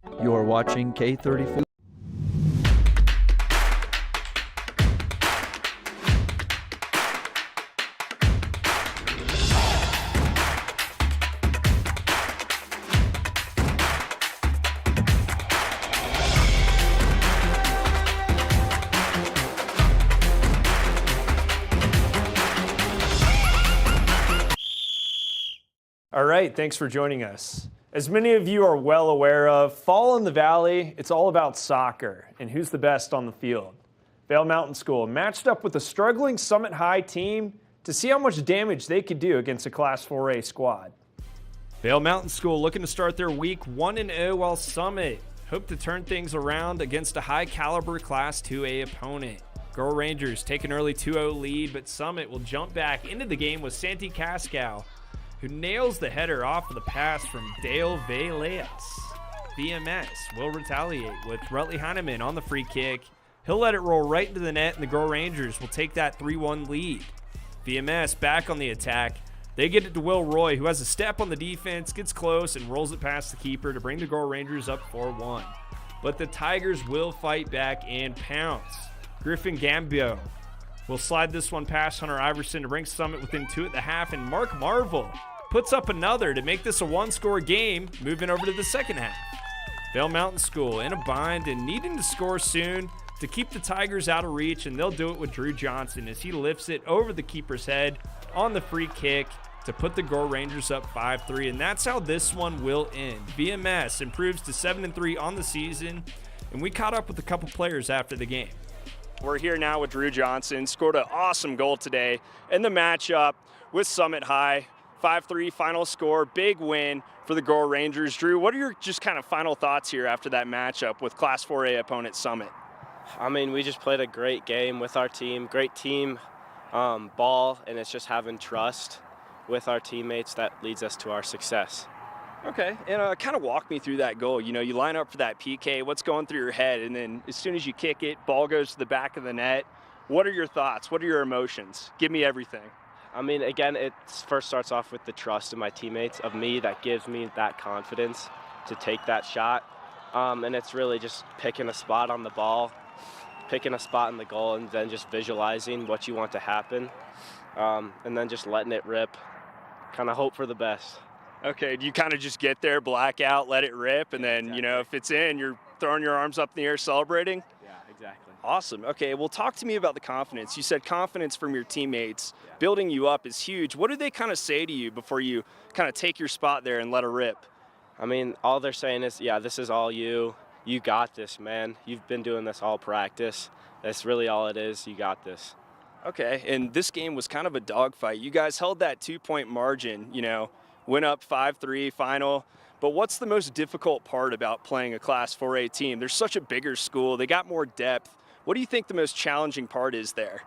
You're watching K34. All right, thanks for joining us. As many of you are well aware of, fall in the Valley, it's all about soccer and who's the best on the field. Vail Mountain School matched up with a struggling Summit High team to see how much damage they could do against a Class 4A squad. Vail Mountain School looking to start their week 1-0 while Summit hope to turn things around against a high-caliber Class 2A opponent. Girl Rangers take an early 2-0 lead, but Summit will jump back into the game with Santi Cascal, who nails the header off of the pass from Dale Vail. VMS will retaliate with Rutley Heineman on the free kick. He'll let it roll right into the net, and the Girl Rangers will take that 3-1 lead. VMS back on the attack. They get it to Will Roy, who has a step on the defense, gets close, and rolls it past the keeper to bring the Girl Rangers up 4-1. But the Tigers will fight back and pounce. Griffin Gambio will slide this one past Hunter Iverson to bring Summit within 2 at the half, and Mark Marvel puts up another to make this a one-score game, moving over to the second half. Vail Mountain School in a bind and needing to score soon to keep the Tigers out of reach, and they'll do it with Drew Johnson as he lifts it over the keeper's head on the free kick to put the Girl Rangers up 5-3, and that's how this one will end. VMS improves to 7-3 on the season, and we caught up with a couple players after the game. We're here now with Drew Johnson, scored an awesome goal today in the matchup with Summit High. 5-3 final score, big win for the Girl Rangers. Drew, what are your just kind of final thoughts here after that matchup with Class 4A opponent Summit? I mean, we just played a great game with our team, great team ball, and it's just having trust with our teammates that leads us to our success. Okay, and kind of walk me through that goal. You know, you line up for that PK, what's going through your head, and then as soon as you kick it, ball goes to the back of the net. What are your thoughts? What are your emotions? Give me everything. I mean, again, it first starts off with the trust of my teammates, of me, that gives me that confidence to take that shot. And it's really just picking a spot on the ball, picking a spot in the goal, and then just visualizing what you want to happen. And then just letting it rip, kind of hope for the best. Okay, do you kind of just get there, black out, let it rip, and then, Exactly. you know, if it's in, you're throwing your arms up in the air celebrating? Yeah, exactly. Awesome. Okay, well, talk to me about the confidence. You said confidence from your teammates. Building you up is huge. What do they kind of say to you before you kind of take your spot there and let her rip? I mean, all they're saying is, yeah, this is all you. You got this, man. You've been doing this all practice. That's really all it is. You got this. Okay, and this game was kind of a dogfight. You guys held that 2-point margin, you know, went up 5-3 final. But what's the most difficult part about playing a Class 4A team? They're such a bigger school. They got more depth. What do you think the most challenging part is there?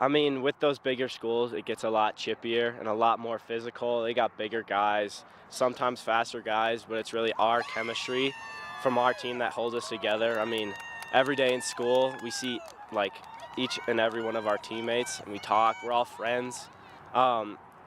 I mean, with those bigger schools, it gets a lot chippier and a lot more physical. They got bigger guys, sometimes faster guys, but it's really our chemistry from our team that holds us together. I mean, every day in school, we see like each and every one of our teammates, and we talk. We're all friends,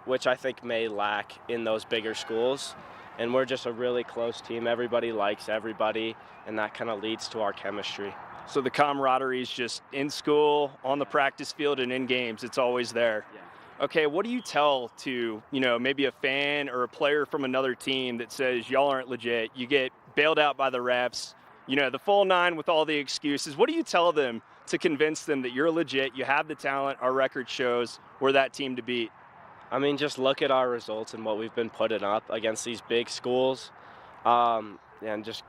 which I think may lack in those bigger schools. And we're just a really close team. Everybody likes everybody, and that kind of leads to our chemistry. So the camaraderie is just in school, on the practice field, and in games. It's always there. Yeah. Okay, what do you tell to, you know, maybe a fan or a player from another team that says y'all aren't legit? You get bailed out by the refs, you know, the full 9 with all the excuses. What do you tell them to convince them that you're legit, you have the talent, our record shows we're that team to beat? I mean, just look at our results and what we've been putting up against these big schools, and just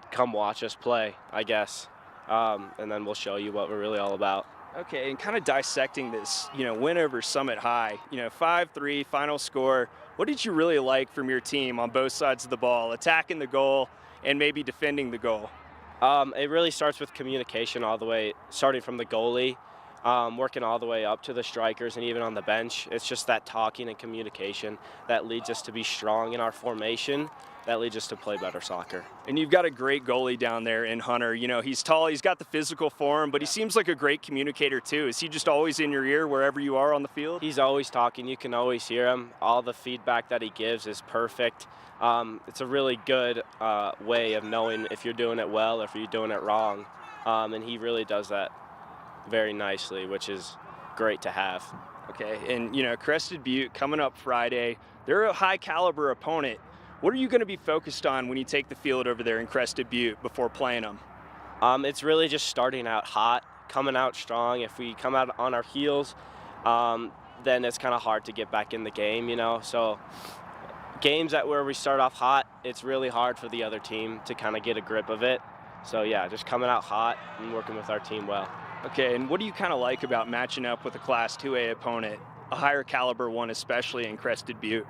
come watch us play, I guess. And then we'll show you what we're really all about. Okay, and kind of dissecting this, you know, win over Summit High, you know, 5-3 final score. What did you really like from your team on both sides of the ball, attacking the goal and maybe defending the goal? It really starts with communication all the way, starting from the goalie. working all the way up to the strikers and even on the bench. It's just that talking and communication that leads us to be strong in our formation, that leads us to play better soccer. And you've got a great goalie down there in Hunter. You know, he's tall, he's got the physical for him, but he seems like a great communicator too. Is he just always in your ear wherever you are on the field? He's always talking. You can always hear him. All the feedback that he gives is perfect. It's a really good way of knowing if you're doing it well or if you're doing it wrong. And he really does that very nicely, which is great to have. Okay, and you know, Crested Butte coming up Friday, they're a high caliber opponent. What are you going to be focused on when you take the field over there in Crested Butte before playing them? It's really just starting out hot, coming out strong. If we come out on our heels, then it's kind of hard to get back in the game, you know. So games where we start off hot, it's really hard for the other team to kind of get a grip of it. So yeah, just coming out hot and working with our team well. Okay, and what do you kind of like about matching up with a Class 2A opponent, a higher caliber one, especially in Crested Butte?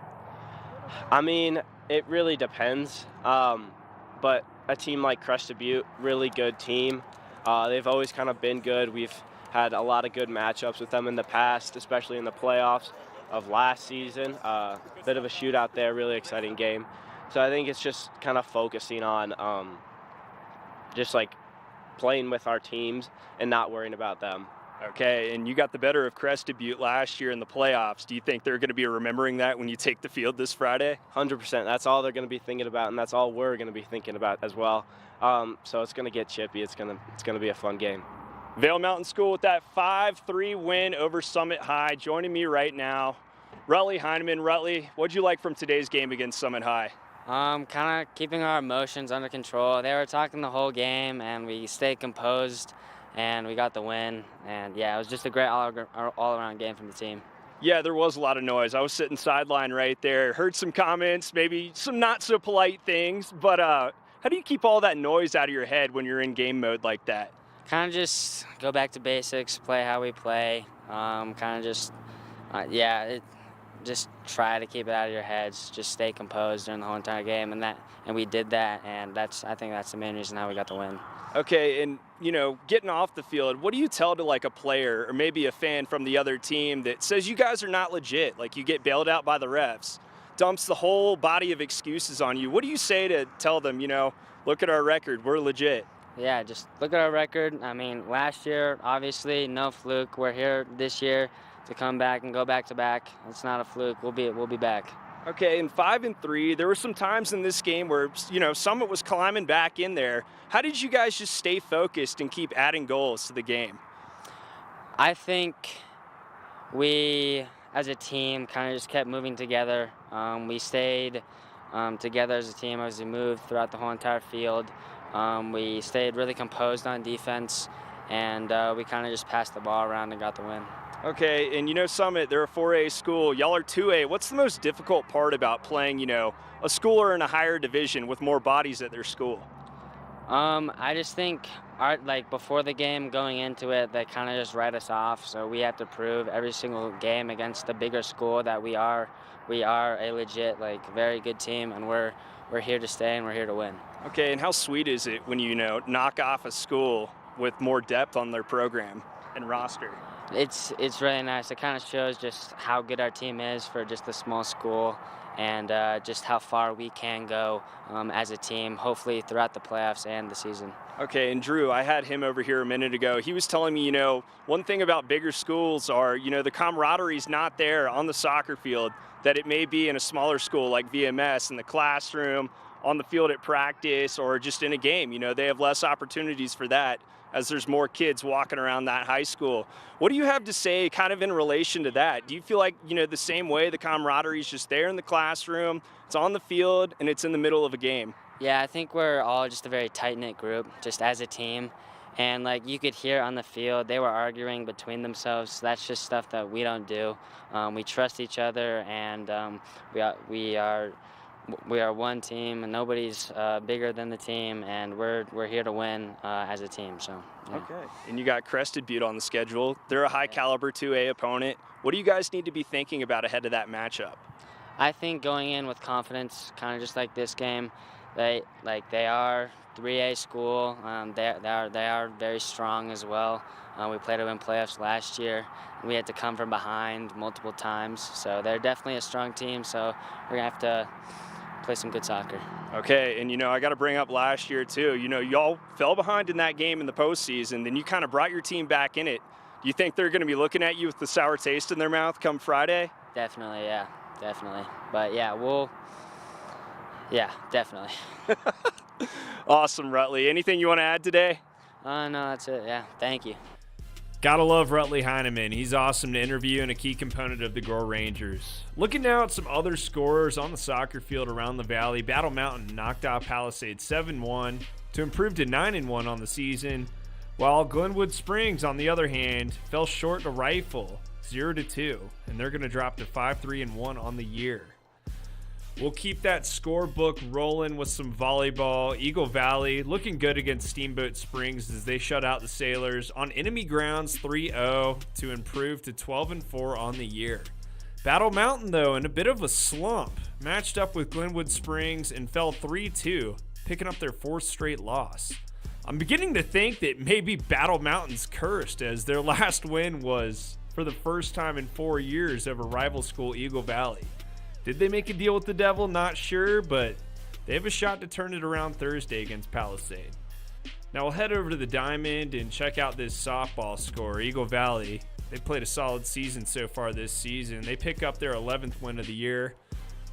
I mean, it really depends, but a team like Crested Butte, really good team. They've always kind of been good. We've had a lot of good matchups with them in the past, especially in the playoffs of last season. Bit of a shootout there, really exciting game. So I think it's just kind of focusing on just like playing with our teams and not worrying about them. Okay, and you got the better of Crested Butte last year in the playoffs. Do you think they're going to be remembering that when you take the field this Friday? 100%. That's all they're going to be thinking about, and that's all we're going to be thinking about as well. So it's going to get chippy. It's going to be a fun game. Vail Mountain School with that 5-3 win over Summit High. Joining me right now, Rutley Heineman. Rutley, what'd you like from today's game against Summit High? Kind of keeping our emotions under control. They were talking the whole game, and we stayed composed, and we got the win. And yeah, it was just a great all-around game from the team. Yeah, there was a lot of noise. I was sitting sideline right there, heard some comments, maybe some not so polite things, but how do you keep all that noise out of your head when you're in game mode like that? Kind of just go back to basics, play how we play. Kind of just, just try to keep it out of your heads. Just stay composed during the whole entire game, and we did that. And I think that's the main reason how we got the win. Okay, and you know, getting off the field, what do you tell to like a player or maybe a fan from the other team that says you guys are not legit, like you get bailed out by the refs, dumps the whole body of excuses on you? What do you say to tell them, you know, look at our record, we're legit? Yeah, just look at our record. I mean, last year, obviously, no fluke. We're here this year to come back and go back to back. It's not a fluke. We'll be back. Okay, in 5-3, there were some times in this game where, you know, Summit was climbing back in there. How did you guys just stay focused and keep adding goals to the game? I think we, as a team, kind of just kept moving together. We stayed together as a team as we moved throughout the whole entire field. We stayed really composed on defense, and we kind of just passed the ball around and got the win. Okay, and you know Summit, they're a 4A school. Y'all are 2A. What's the most difficult part about playing, you know, a schooler in a higher division with more bodies at their school? I just think before the game, going into it, they kind of just write us off. So we have to prove every single game against the bigger school that we are a legit, very good team, and we're here to stay and we're here to win. Okay, and how sweet is it when you know knock off a school with more depth on their program and roster? It's really nice. It kind of shows just how good our team is for just a small school, and just how far we can go as a team, hopefully throughout the playoffs and the season. Okay, and Drew, I had him over here a minute ago. He was telling me, you know, one thing about bigger schools are, you know, the camaraderie's not there on the soccer field that it may be in a smaller school like VMS, in the classroom, on the field at practice, or just in a game. You know, they have less opportunities for that as there's more kids walking around that high school. What do you have to say kind of in relation to that? Do you feel like, you know, the same way the camaraderie is just there in the classroom, it's on the field, and it's in the middle of a game? Yeah, I think we're all just a very tight-knit group, just as a team. And you could hear on the field, they were arguing between themselves. So that's just stuff that we don't do. We trust each other, and we are one team, and nobody's bigger than the team, and we're here to win as a team. So yeah. Okay, and you got Crested Butte on the schedule. They're a high caliber 2A opponent. What do you guys need to be thinking about ahead of that matchup? I think going in with confidence, kind of just like this game, They are 3A school. They are very strong as well. We played them in playoffs last year. We had to come from behind multiple times, so they're definitely a strong team. So we're gonna have to play some good soccer. Okay, and I got to bring up last year too. Y'all fell behind in that game in the postseason, then you kind of brought your team back in it. Do you think they're going to be looking at you with the sour taste in their mouth come Friday? Definitely, yeah, definitely. But yeah, definitely. Awesome, Rutley. Anything you want to add today? No, that's it. Yeah, thank you. Gotta love Rutley Heineman. He's awesome to interview and a key component of the Gore Rangers. Looking now at some other scorers on the soccer field around the Valley, Battle Mountain knocked out Palisades 7-1 to improve to 9-1 on the season, while Glenwood Springs, on the other hand, fell short to Rifle 0-2, and they're going to drop to 5-3-1 on the year. We'll keep that scorebook rolling with some volleyball. Eagle Valley looking good against Steamboat Springs as they shut out the Sailors on enemy grounds 3-0 to improve to 12-4 on the year. Battle Mountain, though, in a bit of a slump, matched up with Glenwood Springs and fell 3-2, picking up their fourth straight loss. I'm beginning to think that maybe Battle Mountain's cursed, as their last win was, for the first time in 4 years, over rival school Eagle Valley. Did they make a deal with the devil? Not sure, but they have a shot to turn it around Thursday against Palisade. Now we'll head over to the Diamond and check out this softball score. Eagle Valley, they played a solid season so far this season. They pick up their 11th win of the year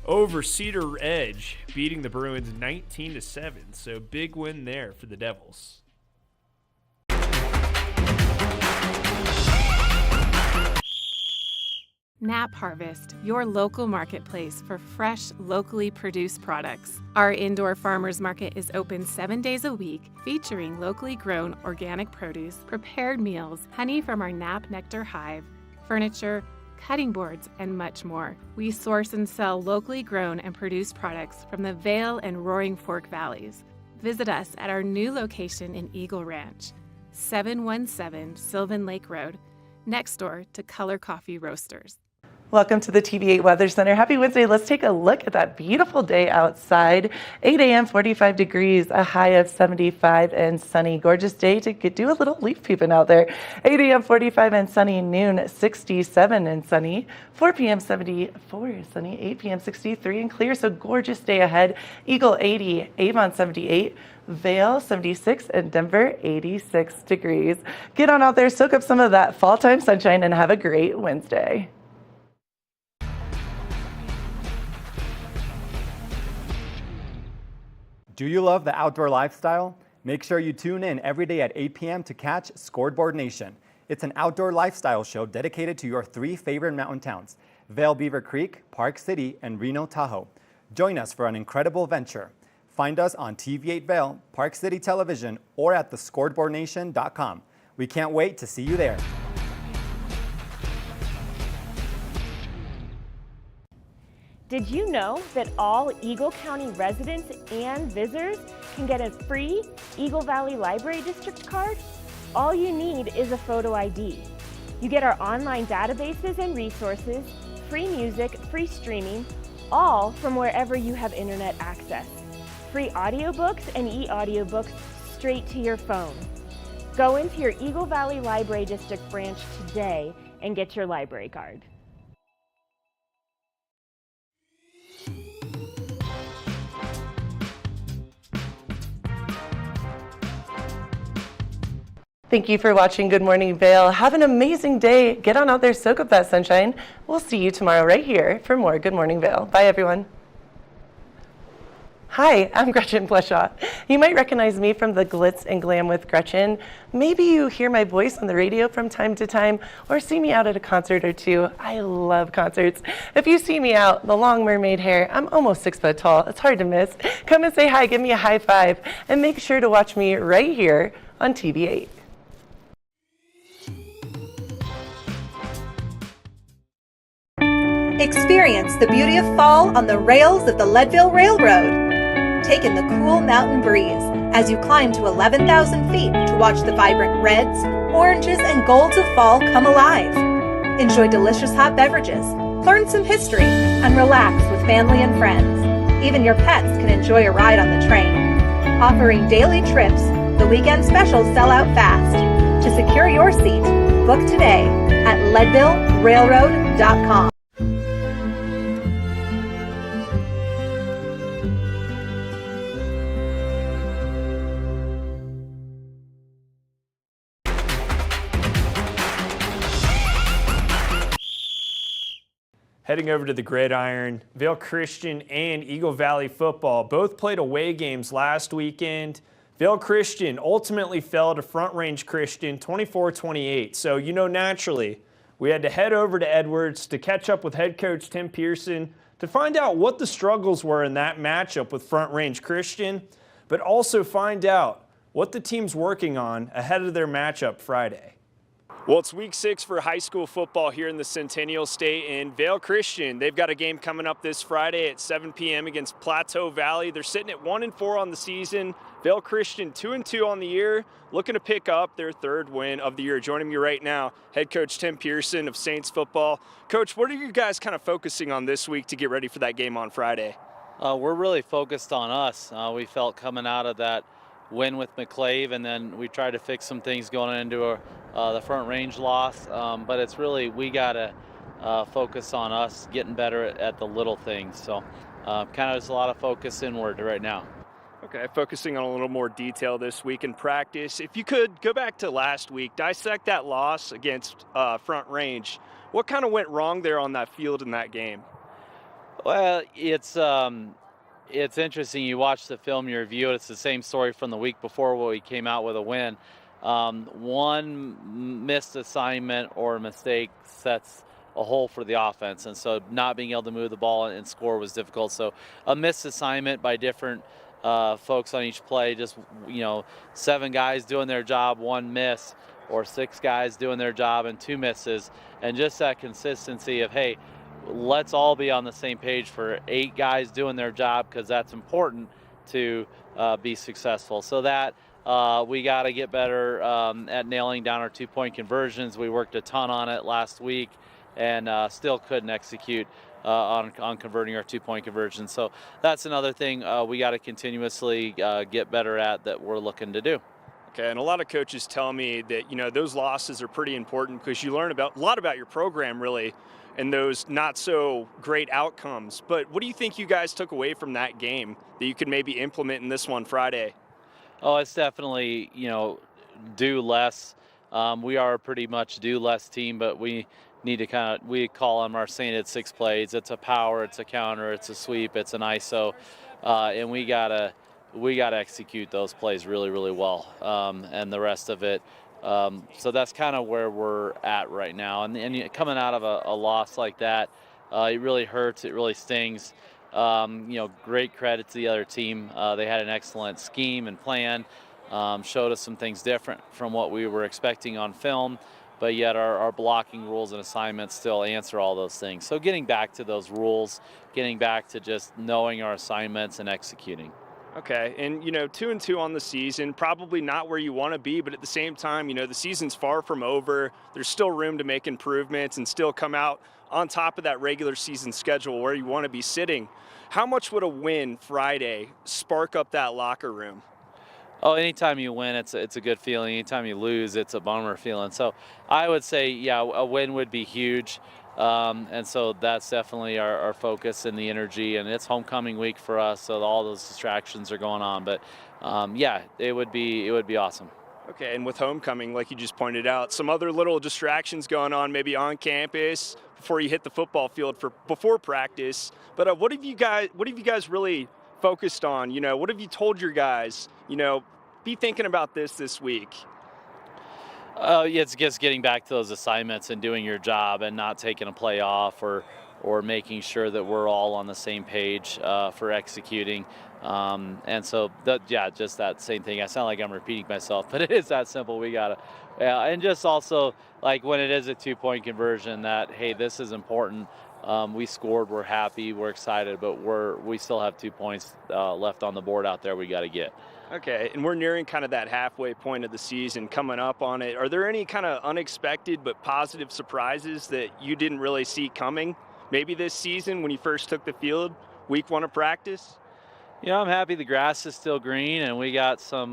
over Cedar Edge, beating the Bruins 19-7. So big win there for the Devils. Nap Harvest, your local marketplace for fresh, locally produced products. Our indoor farmers market is open 7 days a week, featuring locally grown organic produce, prepared meals, honey from our Nap Nectar hive, furniture, cutting boards, and much more. We source and sell locally grown and produced products from the Vail and Roaring Fork Valleys. Visit us at our new location in Eagle Ranch, 717 Sylvan Lake Road, next door to Color Coffee Roasters. Welcome to the TV8 Weather Center. Happy Wednesday. Let's take a look at that beautiful day outside. 8 a.m., 45 degrees, a high of 75 and sunny. Gorgeous day to do a little leaf peeping out there. 8 a.m., 45 and sunny. Noon, 67 and sunny. 4 p.m., 74 sunny. 8 p.m., 63 and clear. So gorgeous day ahead. Eagle 80, Avon 78. Vail 76 and Denver 86 degrees. Get on out there, soak up some of that fall time sunshine, and have a great Wednesday. Do you love the outdoor lifestyle? Make sure you tune in every day at 8 p.m. to catch Scoreboard Nation. It's an outdoor lifestyle show dedicated to your 3 favorite mountain towns, Vail, Beaver Creek, Park City, and Reno, Tahoe. Join us for an incredible venture. Find us on TV8 Vail, Park City Television, or at thescoreboardnation.com. We can't wait to see you there. Did you know that all Eagle County residents and visitors can get a free Eagle Valley Library District card? All you need is a photo ID. You get our online databases and resources, free music, free streaming, all from wherever you have internet access. Free audiobooks and e-audiobooks straight to your phone. Go into your Eagle Valley Library District branch today and get your library card. Thank you for watching Good Morning Vail. Have an amazing day. Get on out there, soak up that sunshine. We'll see you tomorrow right here for more Good Morning Vail. Bye, everyone. Hi, I'm Gretchen Bleshaw. You might recognize me from the Glitz and Glam with Gretchen. Maybe you hear my voice on the radio from time to time or see me out at a concert or two. I love concerts. If you see me out, the long mermaid hair, I'm almost 6 foot tall. It's hard to miss. Come and say hi, give me a high five, and make sure to watch me right here on TV8. Experience the beauty of fall on the rails of the Leadville Railroad. Take in the cool mountain breeze as you climb to 11,000 feet to watch the vibrant reds, oranges, and golds of fall come alive. Enjoy delicious hot beverages, learn some history, and relax with family and friends. Even your pets can enjoy a ride on the train. Offering daily trips, the weekend specials sell out fast. To secure your seat, book today at leadvillerailroad.com. Heading over to the gridiron, Vail Christian and Eagle Valley football both played away games last weekend. Vail Christian ultimately fell to Front Range Christian 24-28. So, naturally, we had to head over to Edwards to catch up with head coach Tim Pearson to find out what the struggles were in that matchup with Front Range Christian, but also find out what the team's working on ahead of their matchup Friday. Well, it's week 6 for high school football here in the Centennial State, and Vail Christian, they've got a game coming up this Friday at 7 p.m. against Plateau Valley. They're sitting at 1-4 on the season. Vail Christian 2-2 on the year, looking to pick up their 3rd win of the year. Joining me right now, head coach Tim Pearson of Saints football. Coach, what are you guys kind of focusing on this week to get ready for that game on Friday? We're really focused on us. We felt coming out of that win with McClave, and then we tried to fix some things going into the Front Range loss. But it's really, we got to focus on us getting better at the little things. So kind of there's a lot of focus inward right now. Okay, focusing on a little more detail this week in practice. If you could go back to last week, dissect that loss against Front Range. What kind of went wrong there on that field in that game? Well, it's interesting. You watch the film, you review it. It's the same story from the week before where we came out with a win. One missed assignment or mistake sets a hole for the offense, and so not being able to move the ball and score was difficult. So a missed assignment by different folks on each play, just 7 guys doing their job, 1 miss, or 6 guys doing their job and 2 misses, and just that consistency of, hey, let's all be on the same page for 8 guys doing their job, because that's important to be successful. So that we got to get better at nailing down our 2-point conversions. We worked a ton on it last week and still couldn't execute on converting our 2-point conversions. So that's another thing we got to continuously get better at that we're looking to do. Okay, and a lot of coaches tell me that, those losses are pretty important because you learn a lot about your program, really, and those not so great outcomes. But what do you think you guys took away from that game that you could maybe implement in this one Friday? Oh, it's definitely, do less. We are a pretty much do less team, but we need to we call them our sainted 6 plays. It's a power, it's a counter, it's a sweep, it's an ISO, and we gotta execute those plays really, really well, and the rest of it. So that's kind of where we're at right now. And coming out of a loss like that, it really hurts. It really stings. Great credit to the other team. They had an excellent scheme and plan, showed us some things different from what we were expecting on film, but yet our blocking rules and assignments still answer all those things. So getting back to those rules, getting back to just knowing our assignments and executing. Okay, and 2-2 on the season, probably not where you want to be, but at the same time, the season's far from over. There's still room to make improvements and still come out on top of that regular season schedule where you want to be sitting. How much would a win Friday spark up that locker room? Oh, anytime you win, it's a good feeling. Anytime you lose, it's a bummer feeling. So I would say, yeah, a win would be huge. And so that's definitely our focus and the energy, and it's homecoming week for us, so all those distractions are going on. But yeah, it would be awesome. Okay, and with homecoming, like you just pointed out, some other little distractions going on maybe on campus before you hit the football field before practice. But what have you guys really focused on? What have you told your guys? Be thinking about this week. It's just getting back to those assignments and doing your job and not taking a play off or making sure that we're all on the same page for executing. And so, just that same thing. I sound like I'm repeating myself, but it is that simple. We got to, and just also, like when it is a 2-point conversion, that, hey, this is important. We scored, we're happy, we're excited, but we still have 2 points left on the board out there we got to get. Okay, and we're nearing kind of that halfway point of the season, coming up on it. Are there any kind of unexpected but positive surprises that you didn't really see coming maybe this season when you first took the field week 1 of practice? You know, I'm happy the grass is still green and we got some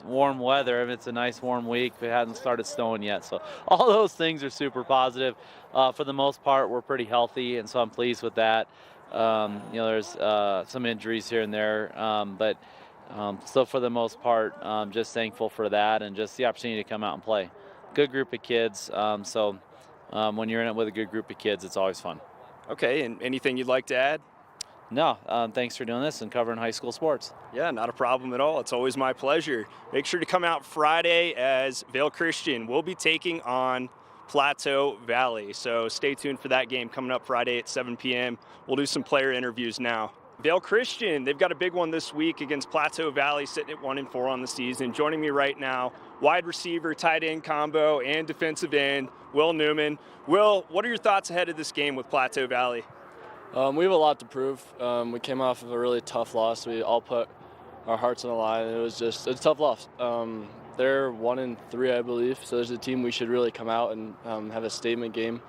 warm weather. It's a nice warm week. It hasn't started snowing yet. So all those things are super positive. For the most part, we're pretty healthy, and so I'm pleased with that. You know, there's some injuries here and there, but so for the most part, just thankful for that and just the opportunity to come out and play. Good group of kids. So when you're in it with a good group of kids, it's always fun. Okay, and anything you'd like to add? No, thanks for doing this and covering high school sports. Yeah, not a problem at all. It's always my pleasure. Make sure to come out Friday as Vail Christian will be taking on Plateau Valley. So stay tuned for that game coming up Friday at 7 p.m. We'll do some player interviews now. Vail Christian, they've got a big one this week against Plateau Valley, sitting at 1-4 on the season. Joining me right now, wide receiver, tight end combo, and defensive end, Will Newman. Will, what are your thoughts ahead of this game with Plateau Valley? We have a lot to prove. We came off of a really tough loss. We all put our hearts on the line. It's a tough loss. They're 1-3, I believe. So there's a team we should really come out and have a statement game.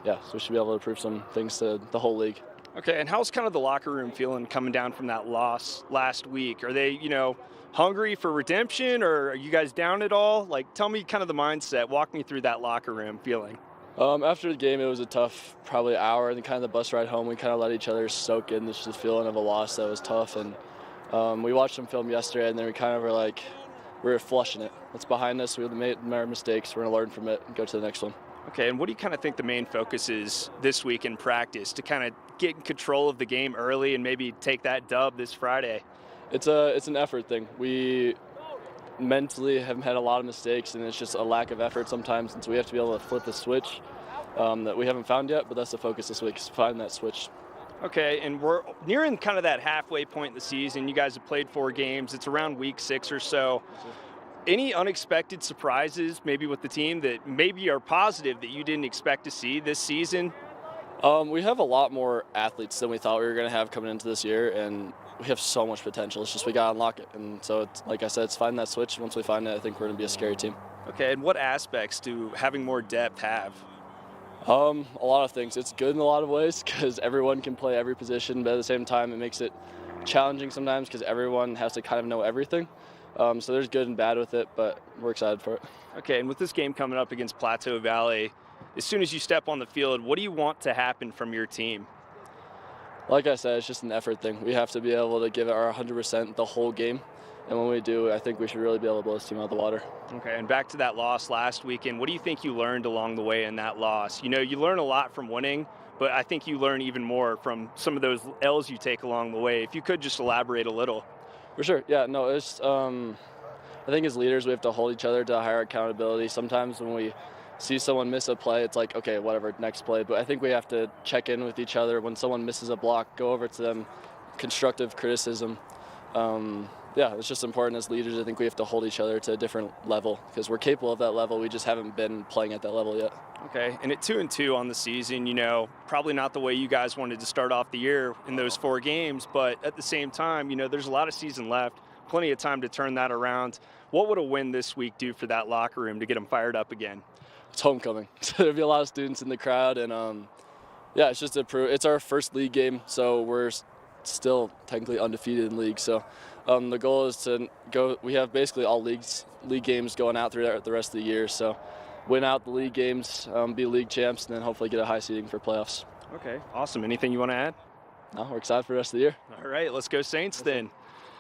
Yeah, so we should be able to prove some things to the whole league. Okay, and how's kind of the locker room feeling coming down from that loss last week? Are they, hungry for redemption, or are you guys down at all? Like, tell me kind of the mindset. Walk me through that locker room feeling. After the game, it was a tough probably hour, and kind of the bus ride home, we kind of let each other soak in this feeling of a loss that was tough. And we watched some film yesterday, and then we kind of were like, we were flushing it. It's behind us. We made our mistakes. We're going to learn from it and go to the next one. Okay, and what do you kind of think the main focus is this week in practice to kind of get in control of the game early and maybe take that dub this Friday? It's an effort thing. We mentally have had a lot of mistakes, and it's just a lack of effort sometimes, and so we have to be able to flip the switch that we haven't found yet, but that's the focus this week, is find that switch. Okay, and we're nearing kind of that halfway point in the season. You guys have played 4 games. It's around week 6 or so. Any unexpected surprises maybe with the team that maybe are positive that you didn't expect to see this season? We have a lot more athletes than we thought we were going to have coming into this year, and we have so much potential. It's just we got to unlock it. And so, it's, like I said, it's finding that switch. Once we find it, I think we're going to be a scary team. Okay, and what aspects do having more depth have? A lot of things. It's good in a lot of ways because everyone can play every position, but at the same time, it makes it challenging sometimes because everyone has to kind of know everything. So there's good and bad with it, but we're excited for it. Okay, and with this game coming up against Plateau Valley, as soon as you step on the field, what do you want to happen from your team? Like I said, it's just an effort thing. We have to be able to give it our 100% the whole game. And when we do, I think we should really be able to blow this team out of the water. Okay, and back to that loss last weekend, what do you think you learned along the way in that loss? You learn a lot from winning, but I think you learn even more from some of those L's you take along the way. If you could just elaborate a little. For sure. Yeah, no, it's I think as leaders, we have to hold each other to higher accountability. Sometimes when we see someone miss a play, it's like, okay, whatever, next play. But I think we have to check in with each other. When someone misses a block, go over to them, constructive criticism. Yeah, it's just important as leaders. I think we have to hold each other to a different level because we're capable of that level. We just haven't been playing at that level yet. Okay, and at 2-2 on the season, probably not the way you guys wanted to start off the year in those 4 games, but at the same time, there's a lot of season left, plenty of time to turn that around. What would a win this week do for that locker room to get them fired up again? It's homecoming, so there'll be a lot of students in the crowd, and yeah, it's just it's our first league game, so we're still technically undefeated in league. So the goal is to go. We have basically all league games going out through the rest of the year. So win out the league games, be league champs, and then hopefully get a high seeding for playoffs. Okay, awesome. Anything you want to add? No, we're excited for the rest of the year. All right, let's go Saints then.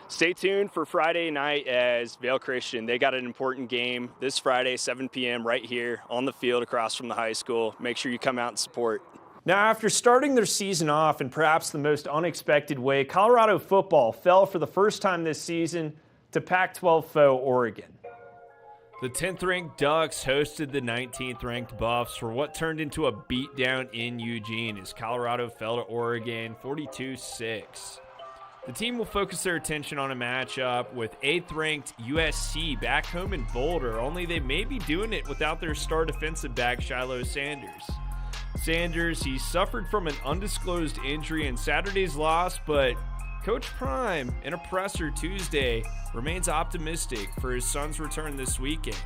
Stay tuned for Friday night as Vail Christian. They got an important game this Friday, 7 p.m. right here on the field across from the high school. Make sure you come out and support. Now, after starting their season off in perhaps the most unexpected way, Colorado football fell for the first time this season to Pac-12 foe Oregon. The 10th-ranked Ducks hosted the 19th-ranked Buffs for what turned into a beatdown in Eugene as Colorado fell to Oregon 42-6. The team will focus their attention on a matchup with 8th-ranked USC back home in Boulder, only they may be doing it without their star defensive back Shiloh Sanders. He suffered from an undisclosed injury in Saturday's loss, but Coach Prime, in a presser Tuesday, remains optimistic for his son's return this weekend.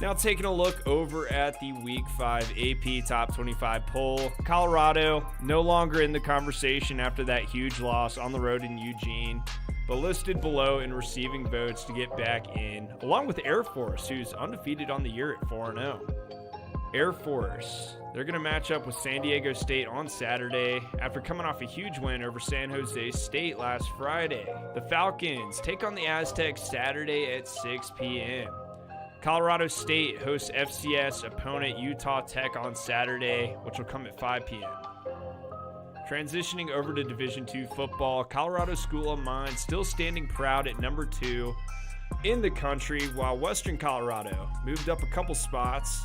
Now taking a look over at the Week 5 AP Top 25 poll. Colorado no longer in the conversation after that huge loss on the road in Eugene, but listed below in receiving votes to get back in, along with Air Force, who's undefeated on the year at 4-0. Air Force, they're going to match up with San Diego State on Saturday after coming off a huge win over San Jose State last Friday. The Falcons take on the Aztecs Saturday at 6 p.m. Colorado State hosts FCS opponent Utah Tech on Saturday, which will come at 5 p.m. Transitioning over to Division II football, Colorado School of Mines still standing proud at number 2 in the country, while Western Colorado moved up a couple spots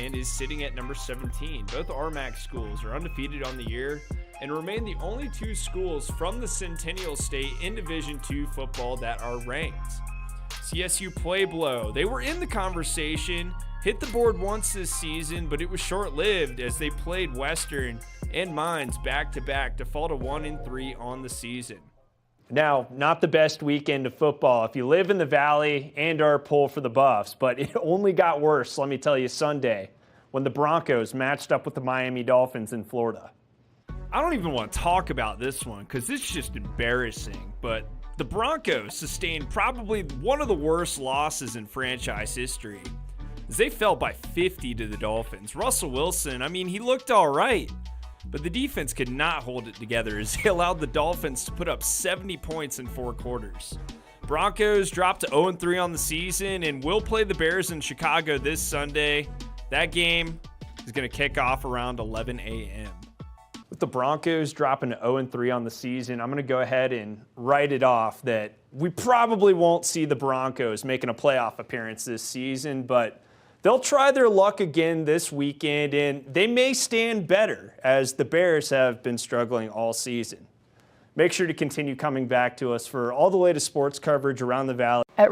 and is sitting at number 17. Both RMAC schools are undefeated on the year and remain the only 2 schools from the Centennial State in Division II football that are ranked. CSU Pueblo, they were in the conversation, hit the board once this season, but it was short-lived as they played Western and Mines back-to-back to fall to 1-3 on the season. Now, not the best weekend of football if you live in the Valley and are pull for the Buffs, but it only got worse, let me tell you, Sunday when the Broncos matched up with the Miami Dolphins in Florida. I don't even want to talk about this one because it's just embarrassing, but the Broncos sustained probably one of the worst losses in franchise history as they fell by 50 to the Dolphins. Russell Wilson, I mean, he looked all right, but the defense could not hold it together as they allowed the Dolphins to put up 70 points in 4 quarters. Broncos dropped to 0-3 on the season and will play the Bears in Chicago this Sunday. That game is going to kick off around 11 a.m. With the Broncos dropping to 0-3 on the season, I'm going to go ahead and write it off that we probably won't see the Broncos making a playoff appearance this season, but they'll try their luck again this weekend, and they may stand better as the Bears have been struggling all season. Make sure to continue coming back to us for all the latest sports coverage around the Valley. At